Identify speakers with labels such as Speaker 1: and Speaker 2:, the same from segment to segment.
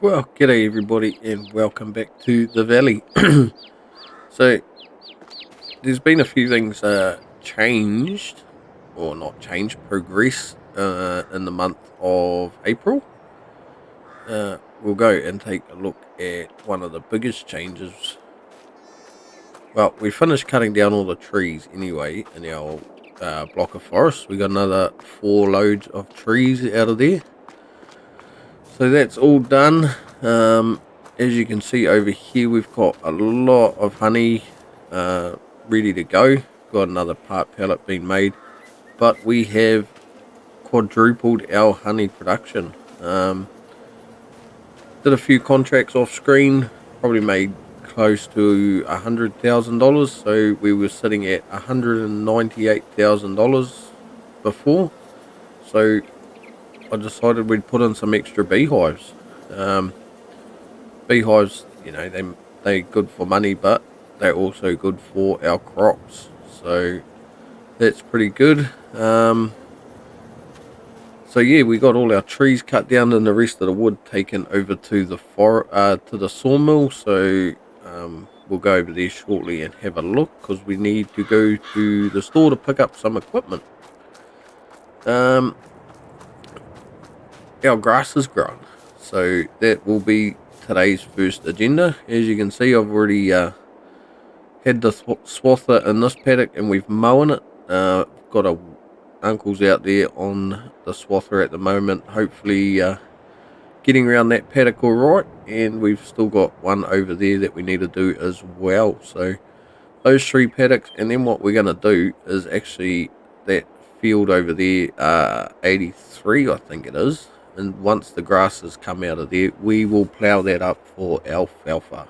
Speaker 1: Well, g'day everybody, and welcome back to the valley. So, there's been a few things changed, or not changed, progress in the month of April. We'll go and take a look at one of the biggest changes. Well, we finished cutting down all the trees anyway in our block of forest. We got another 4 loads of trees out of there. So that's all done. As you can see over here, we've got a lot of honey uh, ready to go. Got another part pellet being made, but we have quadrupled our honey production. Did a few contracts off screen, probably made close to $100,000. So we were sitting at $198,000 before. So I decided we'd put in some extra beehives. Um, Beehives, they're good for money, but they're also good for our crops. So that's pretty good. So yeah, we got all our trees cut down and the rest of the wood taken over to the sawmill. So we'll go over there shortly and have a look because we need to go to the store to pick up some equipment. Um, our grass is grown, so that will be today's first agenda. As you can see, I've already had the swather in this paddock and we've mown it. Got a uncle's out there on the swather at the moment, hopefully getting around that paddock all right, and we've still got one over there that we need to do as well. So those 3 paddocks, and then what we're going to do is actually that field over there, 83 I think it is, and once the grass has come out of there, we will plough that up for alfalfa.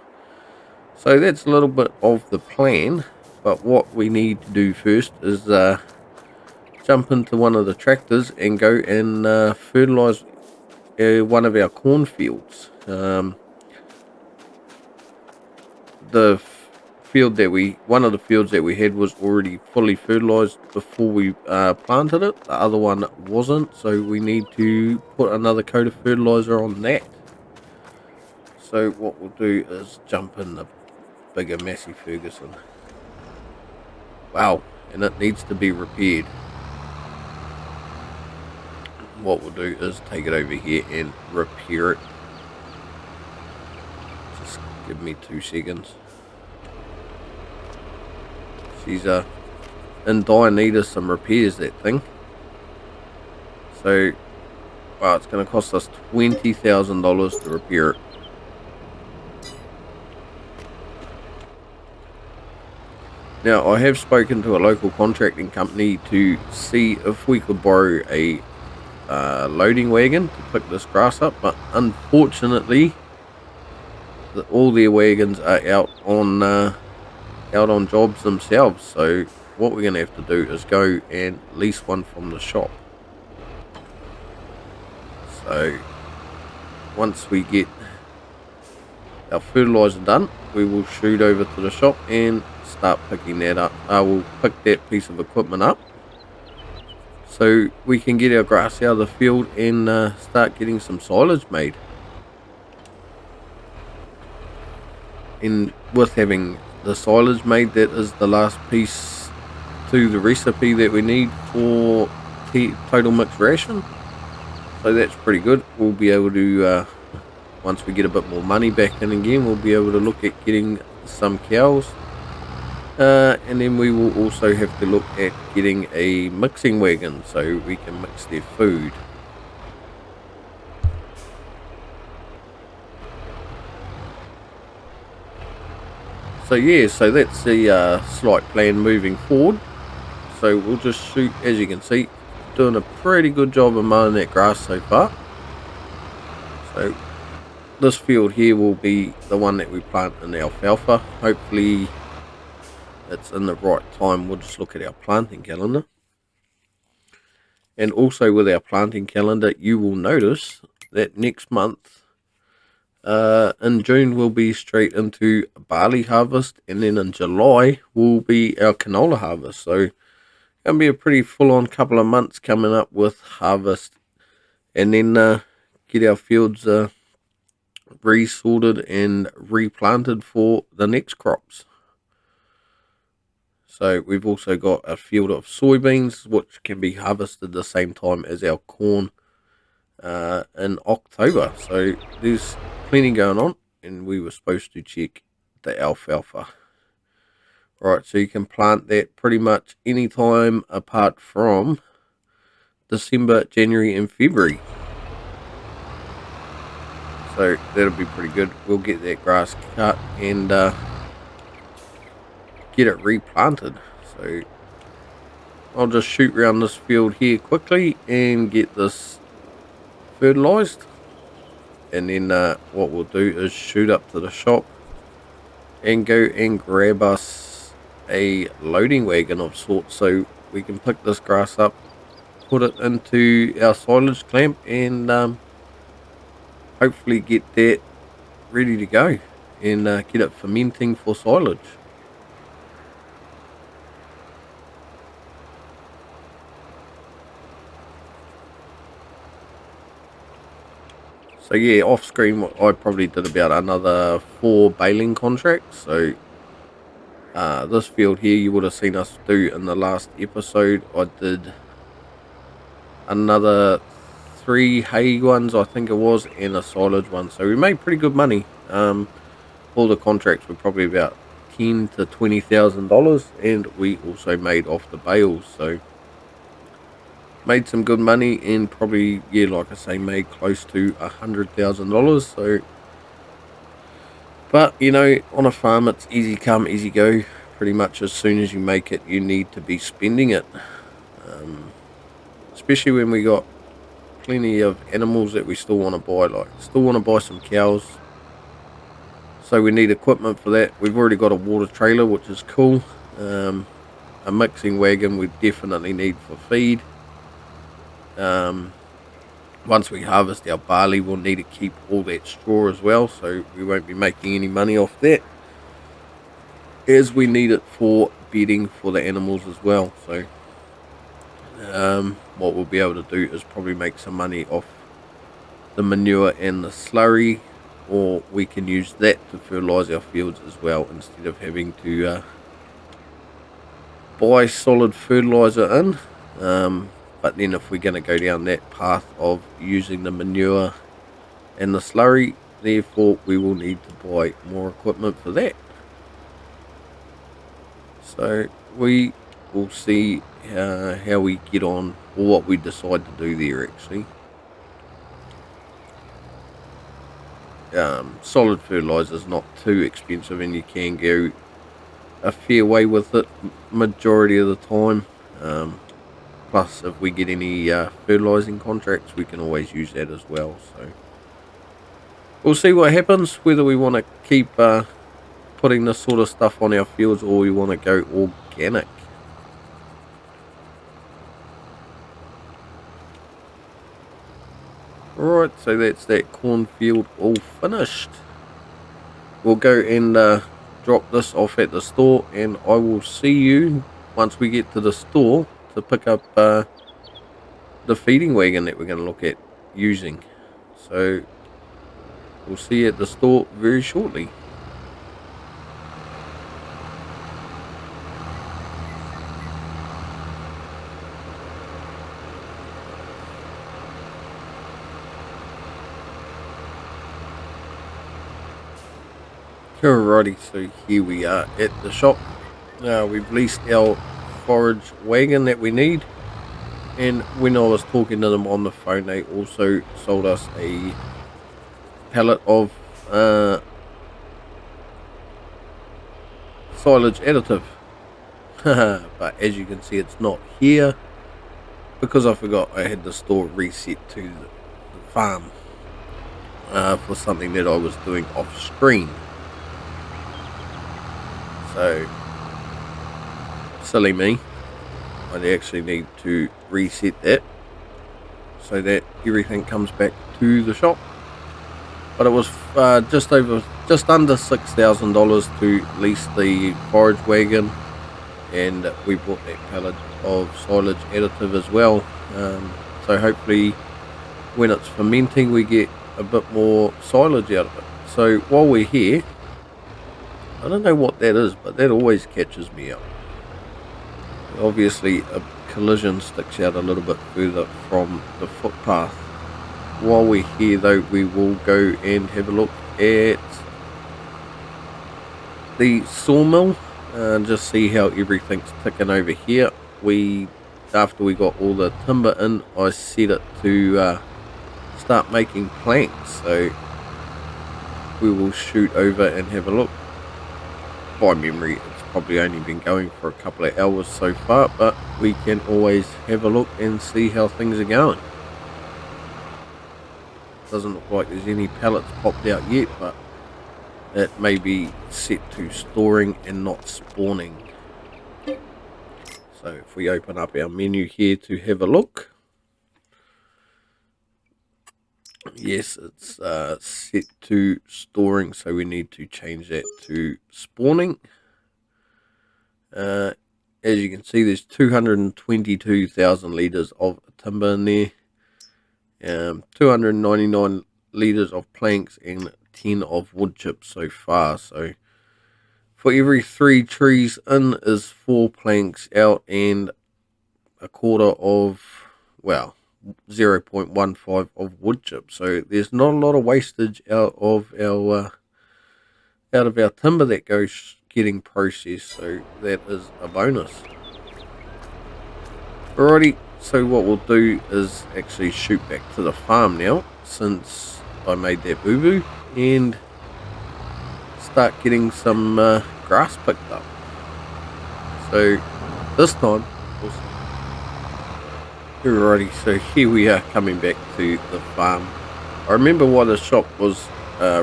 Speaker 1: So that's a little bit of the plan, but what we need to do first is jump into one of the tractors and go and fertilise one of our cornfields. The one of the fields that we had was already fully fertilised before we planted it. The other one wasn't, so we need to put another coat of fertiliser on that. So what we'll do is jump in the bigger Massey Ferguson. Wow, and it needs to be repaired. What we'll do is take it over here and repair it. Just give me 2 seconds. She's in dire need of some repairs, that thing. So, well, it's going to cost us $20,000 to repair it. Now, I have spoken to a local contracting company to see if we could borrow a loading wagon to pick this grass up, but unfortunately, all their wagons are out on jobs themselves. So, what we're going to have to do is go and lease one from the shop. So, once we get our fertiliser done, we will shoot over to the shop and start picking that up. We'll pick that piece of equipment up so we can get our grass out of the field and start getting some silage made. And with having the silage made, that is the last piece to the recipe that we need for total mixed ration. So that's pretty good. We'll be able to, once we get a bit more money back in again, we'll be able to look at getting some cows. And then we will also have to look at getting a mixing wagon so we can mix their food. So yeah, so that's the slight plan moving forward. So we'll just shoot, as you can see, doing a pretty good job of mowing that grass so far. So this field here will be the one that we plant in alfalfa. Hopefully it's in the right time. We'll just look at our planting calendar. And also with our planting calendar, you will notice that next month, in June, we'll be straight into barley harvest. And then in July, will be our canola harvest. So going to be a pretty full-on couple of months coming up with harvest. And then get our fields resorted and replanted for the next crops. So we've also got a field of soybeans which can be harvested the same time as our corn in October. So there's plenty going on, and we were supposed to check the alfalfa. Right, so you can plant that pretty much any time apart from December, January and February. So that'll be pretty good. We'll get that grass cut and get it replanted. So I'll just shoot around this field here quickly and get this fertilized, and then what we'll do is shoot up to the shop and go and grab us a loading wagon of sorts so we can pick this grass up, put it into our silage clamp, and hopefully get that ready to go and get it fermenting for silage. So yeah, off screen I probably did about another 4 baling contracts. So this field here you would have seen us do in the last episode. I did another 3 hay ones, I think it was, and a silage one. So we made pretty good money. All the contracts were probably about $10,000 to $20,000, and we also made off the bales. So made some good money, and probably, yeah, like I say, made close to $100,000. So, but you know, on a farm it's easy come, easy go. Pretty much as soon as you make it, you need to be spending it. Especially when we got plenty of animals that we still want to buy. Like, still want to buy some cows. So we need equipment for that. We've already got a water trailer, which is cool. A mixing wagon we definitely need for feed. Once we harvest our barley, we'll need to keep all that straw as well, so we won't be making any money off that, as we need it for bedding for the animals as well. So what we'll be able to do is probably make some money off the manure and the slurry, or we can use that to fertilize our fields as well, instead of having to buy solid fertilizer in. But then if we're going to go down that path of using the manure and the slurry, therefore we will need to buy more equipment for that. So we will see how we get on, or what we decide to do there actually. Solid fertilizer is not too expensive, and you can go a fair way with it majority of the time. Plus, if we get any fertilizing contracts, we can always use that as well. So we'll see what happens, whether we want to keep putting this sort of stuff on our fields, or we want to go organic. Alright, so that's that cornfield all finished. We'll go and drop this off at the store, and I will see you once we get to the store to pick up the feeding wagon that we're going to look at using. So we'll see you at the store very shortly. Alrighty, so here we are at the shop. We've leased our forage wagon that we need, and when I was talking to them on the phone, they also sold us a pallet of silage additive. But as you can see, it's not here because I forgot I had the store reset to the farm for something that I was doing off screen. So silly me, I'd actually need to reset that so that everything comes back to the shop. But it was just under $6,000 to lease the forage wagon, and we bought that pallet of silage additive as well. So hopefully when it's fermenting, we get a bit more silage out of it. So while we're here, I don't know what that is, but that always catches me out. Obviously a collision sticks out a little bit further from the footpath. While we're here though, we will go and have a look at the sawmill and just see how everything's ticking over here. After we got all the timber in, I set it to start making planks, so we will shoot over and have a look. By memory, it's probably only been going for a couple of hours so far, but we can always have a look and see how things are going. Doesn't look like there's any pallets popped out yet, but it may be set to storing and not spawning. So if we open up our menu here to have a look, yes, it's set to storing, so we need to change that to spawning. As you can see, there's 222,000 litres of timber in there, 299 litres of planks and 10 of wood chips so far. So for every 3 trees in is 4 planks out and a quarter of, well, 0.15 of wood chips. So there's not a lot of wastage out of our timber that goes getting processed, so that is a bonus. Alrighty, so what we'll do is actually shoot back to the farm now, since I made that boo-boo, and start getting some grass picked up. So this time, alrighty, so here we are coming back to the farm. I remember why the shop was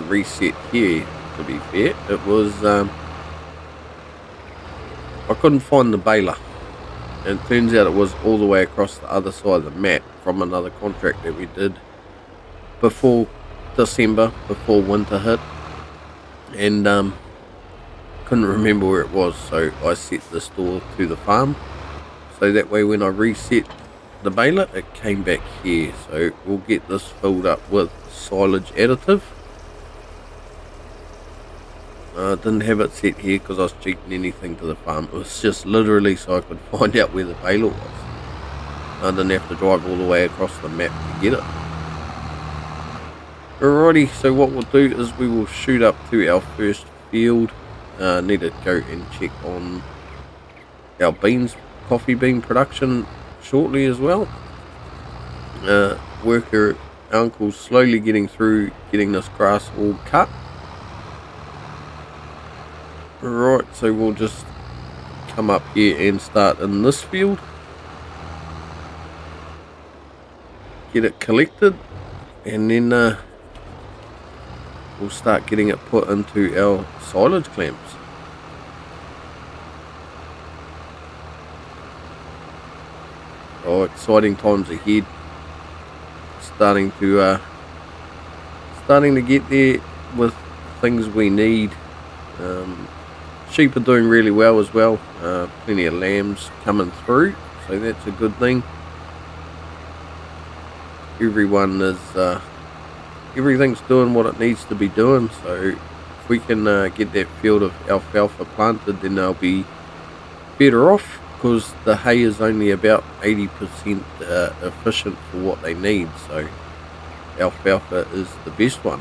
Speaker 1: reset here, to be fair. It was, I couldn't find the baler. And it turns out it was all the way across the other side of the map from another contract that we did before December, before winter hit. And couldn't remember where it was, so I set the store to the farm. So that way when I reset the baler, it came back here. So we'll get this filled up with silage additive. I didn't have it set here because I was cheating anything to the farm. It was just literally so I could find out where the baler was. I didn't have to drive all the way across the map to get it. Alrighty, so what we'll do is we will shoot up to our first field. Need to go and check on our coffee bean production shortly as well. Worker uncle's slowly getting through getting this grass all cut. Right, so we'll just come up here and start in this field, get it collected, and then we'll start getting it put into our silage clamps. Oh, exciting times ahead. Starting to get there with things we need. Sheep are doing really well as well. Plenty of lambs coming through, so that's a good thing. Everyone is everything's doing what it needs to be doing, so if we can get that field of alfalfa planted, then they'll be better off, because the hay is only about 80% efficient for what they need, so alfalfa is the best one,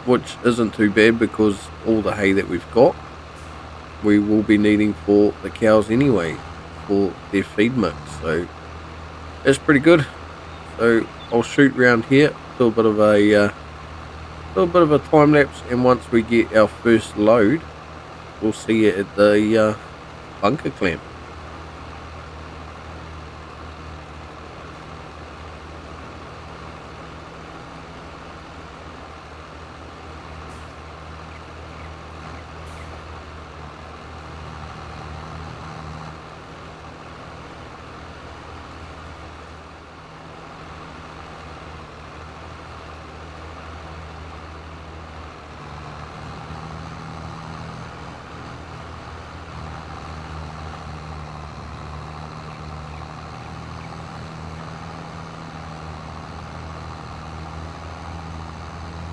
Speaker 1: which isn't too bad because all the hay that we've got we will be needing for the cows anyway for their feed mix, so that's pretty good. So I'll shoot around here, do a bit of a time lapse, and once we get our first load, we'll see it at the bunker clamp.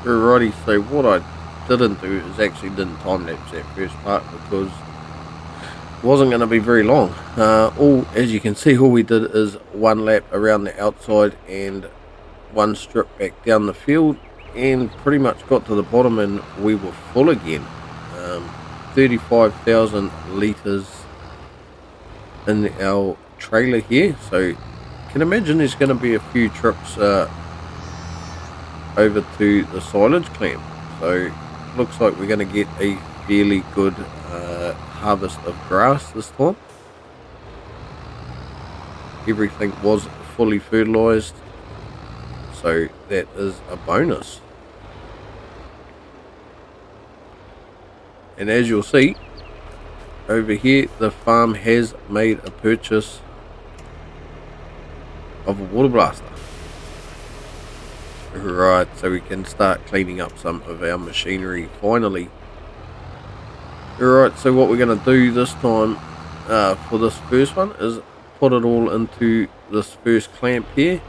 Speaker 1: Alrighty, so what I didn't do is actually didn't time lapse that first part because it wasn't going to be very long. As you can see, all we did is one lap around the outside and one strip back down the field, and pretty much got to the bottom and we were full again. 35,000 litres in our trailer here, so you can imagine there's going to be a few trips over to the silage clamp. So looks like we're going to get a fairly good harvest of grass this time. Everything was fully fertilized, so that is a bonus. And as you'll see over here, the farm has made a purchase of a water blaster. Right, so we can start cleaning up some of our machinery finally. Alright, so what we're going to do this time for this first one is put it all into this first clamp here.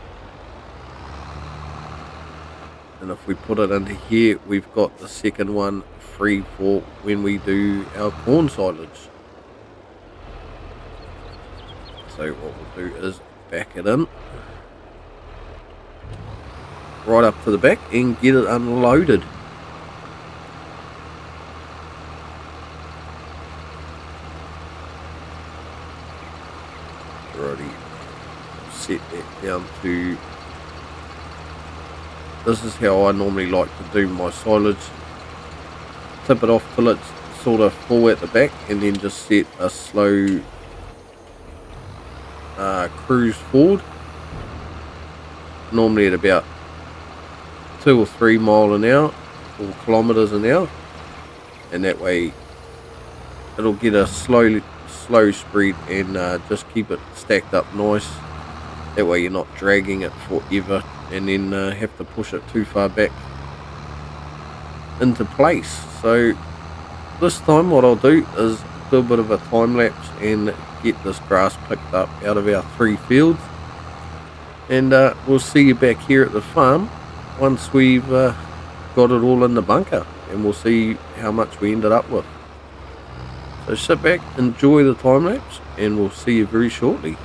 Speaker 1: And if we put it into here, we've got the second one free for when we do our corn silage. So what we'll do is back it in right up to the back and get it unloaded. Alrighty, set that down to, this is how I normally like to do my silage. Tip it off till it's sort of full at the back, and then just set a slow cruise forward, normally at about 2 or 3 miles an hour or kilometers an hour, and that way it'll get a slow spread and just keep it stacked up nice. That way you're not dragging it forever and then have to push it too far back into place. So this time what I'll do is do a bit of a time lapse and get this grass picked up out of our 3 fields, and we'll see you back here at the farm once we've got it all in the bunker, and we'll see how much we ended up with. So sit back, enjoy the time lapse, and we'll see you very shortly.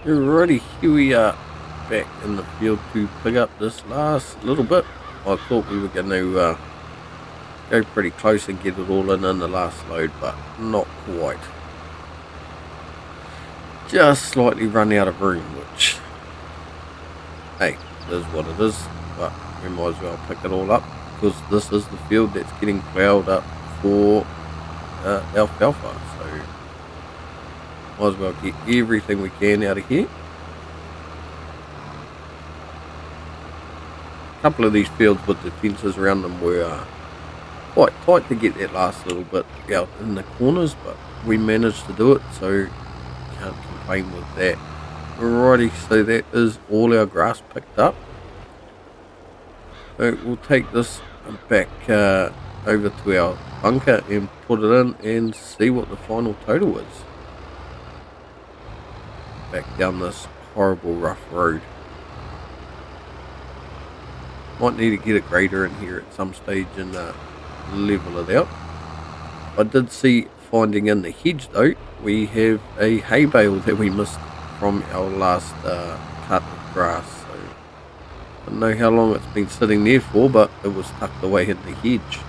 Speaker 1: Alrighty, here we are back in the field to pick up this last little bit. I thought we were going to go pretty close and get it all in the last load, but not quite. Just slightly run out of room, which, hey, it is what it is, but we might as well pick it all up because this is the field that's getting ploughed up for alfalfa, so might as well get everything we can out of here. A couple of these fields with the fences around them were quite tight to get that last little bit out in the corners, but we managed to do it, so can't complain with that. Alrighty, so that is all our grass picked up. So we'll take this back over to our bunker and put it in and see what the final total is. Back down this horrible rough road. Might need to get a grader in here at some stage and level it out. I did see finding in the hedge though, we have a hay bale that we missed from our last cut of grass. So I don't know how long it's been sitting there for, but it was tucked away in the hedge.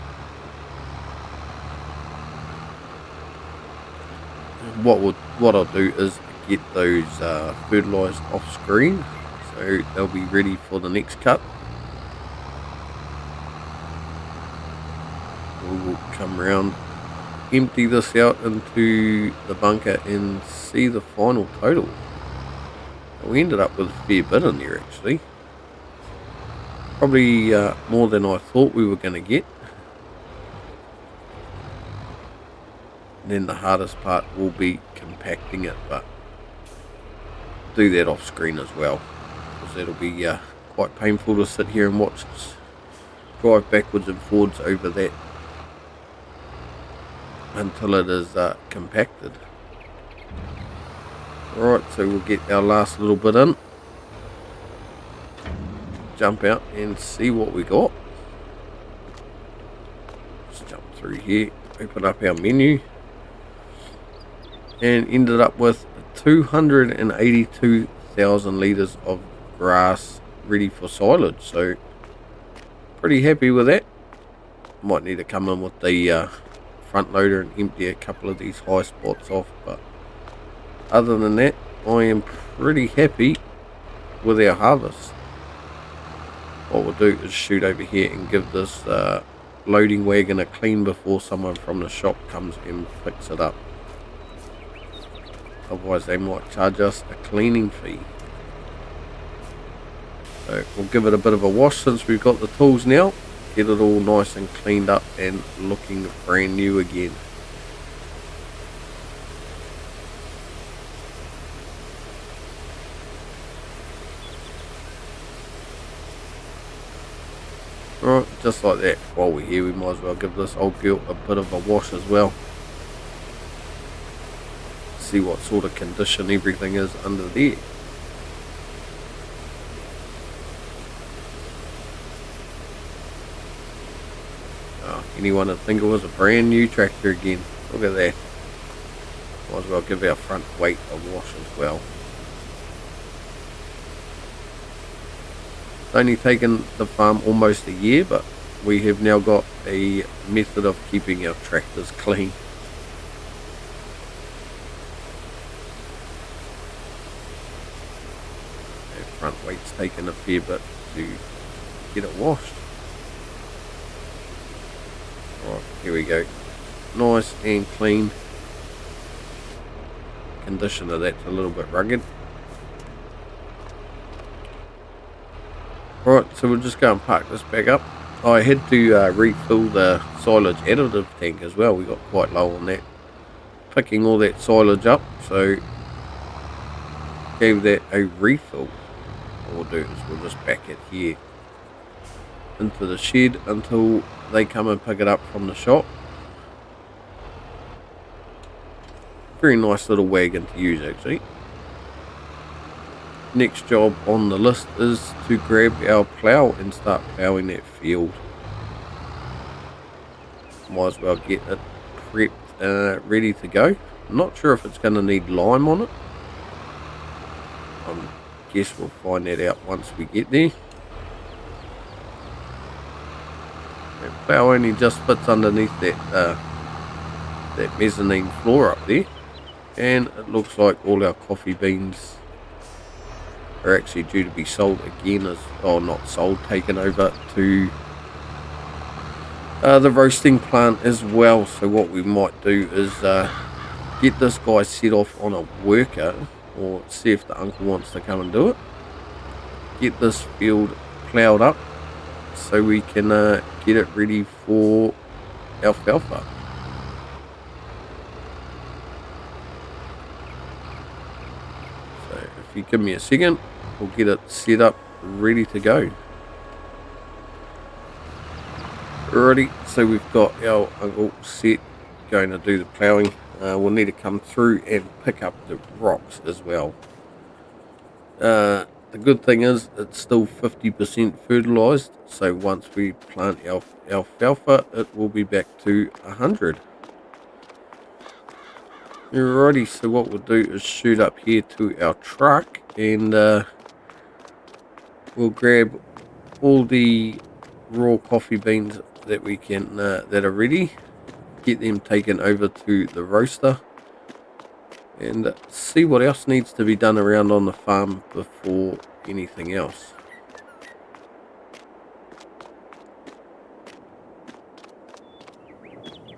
Speaker 1: What I'll do is get those fertilised off screen, so they'll be ready for the next cut. We will come around, empty this out into the bunker and see the final total. We ended up with a fair bit in there actually, probably more than I thought we were going to get. And then the hardest part will be compacting it, but do that off screen as well, because it'll be quite painful to sit here and watch us drive backwards and forwards over that until it is compacted. Alright, so we'll get our last little bit in, jump out and see what we got. Just jump through here, open up our menu, and ended up with 282,000 litres of grass ready for silage, so pretty happy with that. Might need to come in with the front loader and empty a couple of these high spots off, but other than that I am pretty happy with our harvest. What we'll do is shoot over here and give this loading wagon a clean before someone from the shop comes and picks it up. Otherwise they might charge us a cleaning fee. So we'll give it a bit of a wash since we've got the tools now. Get it all nice and cleaned up and looking brand new again. Alright, just like that. While we're here, we might as well give this old girl a bit of a wash as well. See what sort of condition everything is under there. Anyone would think it was a brand new tractor again. Look at that. Might as well give our front weight a wash as well. It's only taken the farm almost a year, but we have now got a method of keeping our tractors clean. Our front weight's taken a fair bit to get it washed. Right, here we go. Nice and clean. Condition of that's a little bit rugged. Right, so we'll just go and park this back up. I had to refill the silage additive tank as well. We got quite low on that. Picking all that silage up, so gave that a refill. What we'll do is we'll just back it here into the shed until they come and pick it up from the shop. Very nice little wagon to use actually. Next job on the list is to grab our plough and start ploughing that field. Might as well get it prepped ready to go. I'm not sure if it's going to need lime on it. guess we'll find that out once we get there. That plough only just fits underneath that mezzanine floor up there, and it looks like all our coffee beans are actually due to be sold again, not sold, taken over to the roasting plant as well. So what we might do is get this guy set off on a worker, or see if the uncle wants to come and do it. Get this field ploughed up so we can get it ready for alfalfa. So if you give me a second, we'll get it set up, ready to go. Alrighty, so we've got our uncle set, going to do the ploughing. We'll need to come through and pick up the rocks as well. The good thing is it's still 50% fertilised, so once we plant our alfalfa, it will be back to 100. Alrighty, so what we'll do is shoot up here to our truck, and we'll grab all the raw coffee beans that we can that are ready, get them taken over to the roaster, and see what else needs to be done around on the farm before anything else.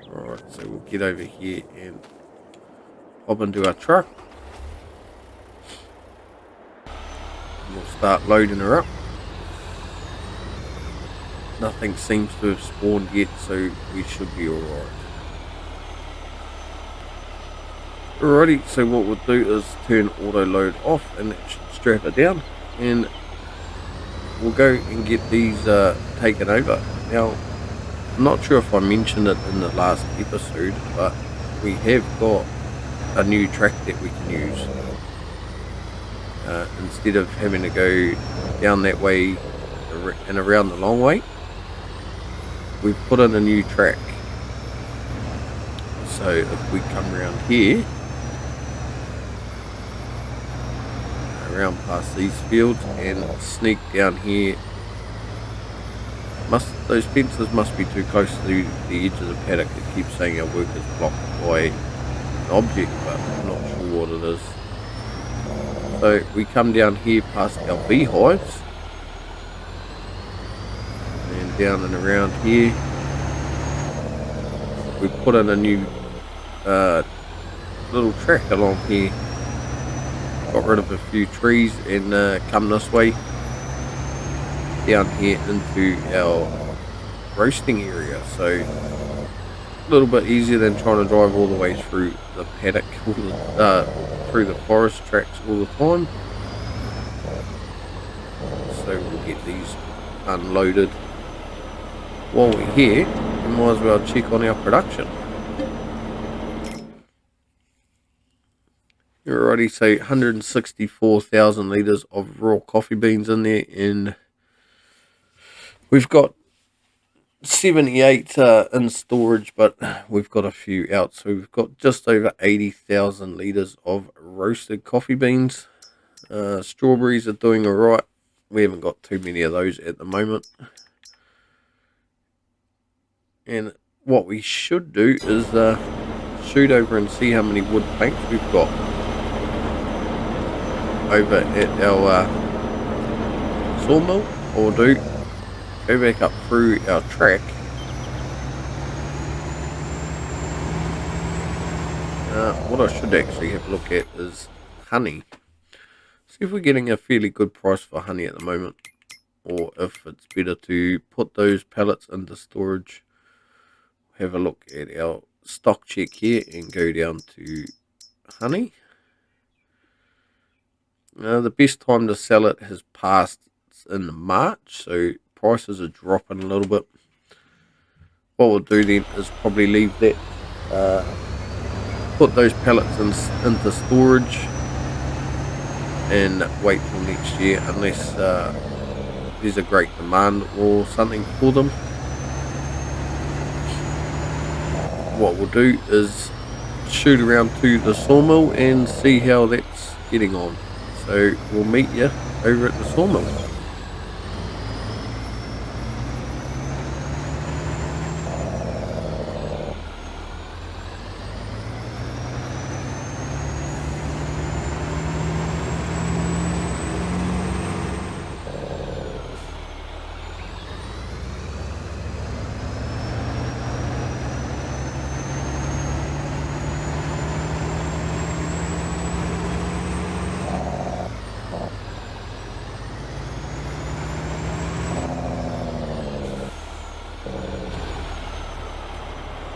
Speaker 1: Alright, so we'll get over here and hop into our truck, and we'll start loading her up. Nothing seems to have spawned yet, so we should be alright. Alrighty, so what we'll do is turn auto load off, and that should strap it down, and we'll go and get these taken over. Now, I'm not sure if I mentioned it in the last episode, but we have got a new track that we can use. Instead of having to go down that way and around the long way, we've put in a new track. So if we come around here, around past these fields and sneak down here, those fences must be too close to the edge of the paddock. It keeps saying our work is blocked by an object, but I'm not sure what it is. So we come down here past our beehives, and down and around here we put in a new little track along here. Got rid of a few trees and come this way down here into our roasting area. So a little bit easier than trying to drive all the way through the paddock, through the forest tracks all the time. So we'll get these unloaded. While we're here, we might as well check on our production. Alrighty, so 164,000 litres of raw coffee beans in there, and we've got 78 in storage, but we've got a few out, so we've got just over 80,000 litres of roasted coffee beans. Strawberries are doing alright. We haven't got too many of those at the moment. And what we should do is shoot over and see how many wood planks we've got over at our sawmill. Or do go back up through our track. What I should actually have a look at is honey. See if we're getting a fairly good price for honey at the moment, or if it's better to put those pallets into storage. Have a look at our stock check here and go down to honey. The best time to sell it has passed. It's in March, so prices are dropping a little bit. What we'll do then is probably leave that, put those pallets into storage and wait till next year, unless there's a great demand or something for them. What we'll do is shoot around to the sawmill and see how that's getting on. So we'll meet you over at the sawmill.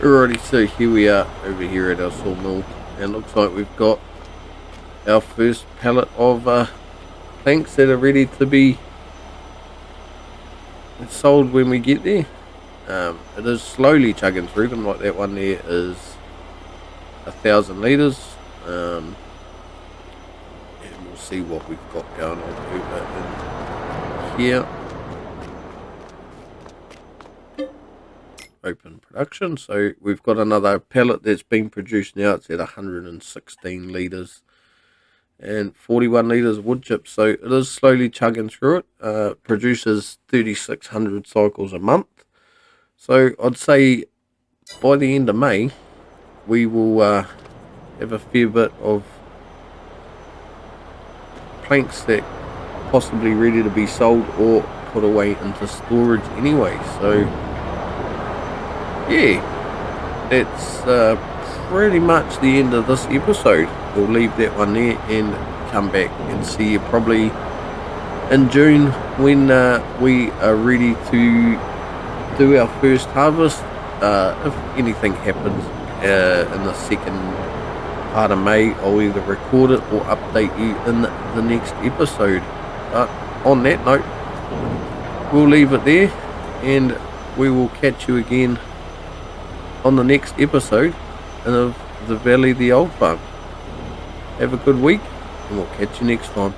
Speaker 1: Alrighty, so here we are over here at our sawmill, and looks like we've got our first pallet of planks that are ready to be sold when we get there. It is slowly chugging through them, like that one there is 1,000 litres, and we'll see what we've got going on over in here. Open production, so we've got another pallet that's been produced now. It's at 116 litres and 41 litres of wood chips, so it is slowly chugging through it. Produces 3,600 cycles a month, so I'd say by the end of May we will have a fair bit of planks that possibly ready to be sold or put away into storage anyway. So yeah, that's pretty much the end of this episode. We'll leave that one there and come back and see you probably in June when we are ready to do our first harvest. If anything happens in the second part of May, I'll either record it or update you in the next episode. But on that note, we'll leave it there, and we will catch you again on the next episode of the Valley the Old Farm. Have a good week, and we'll catch you next time.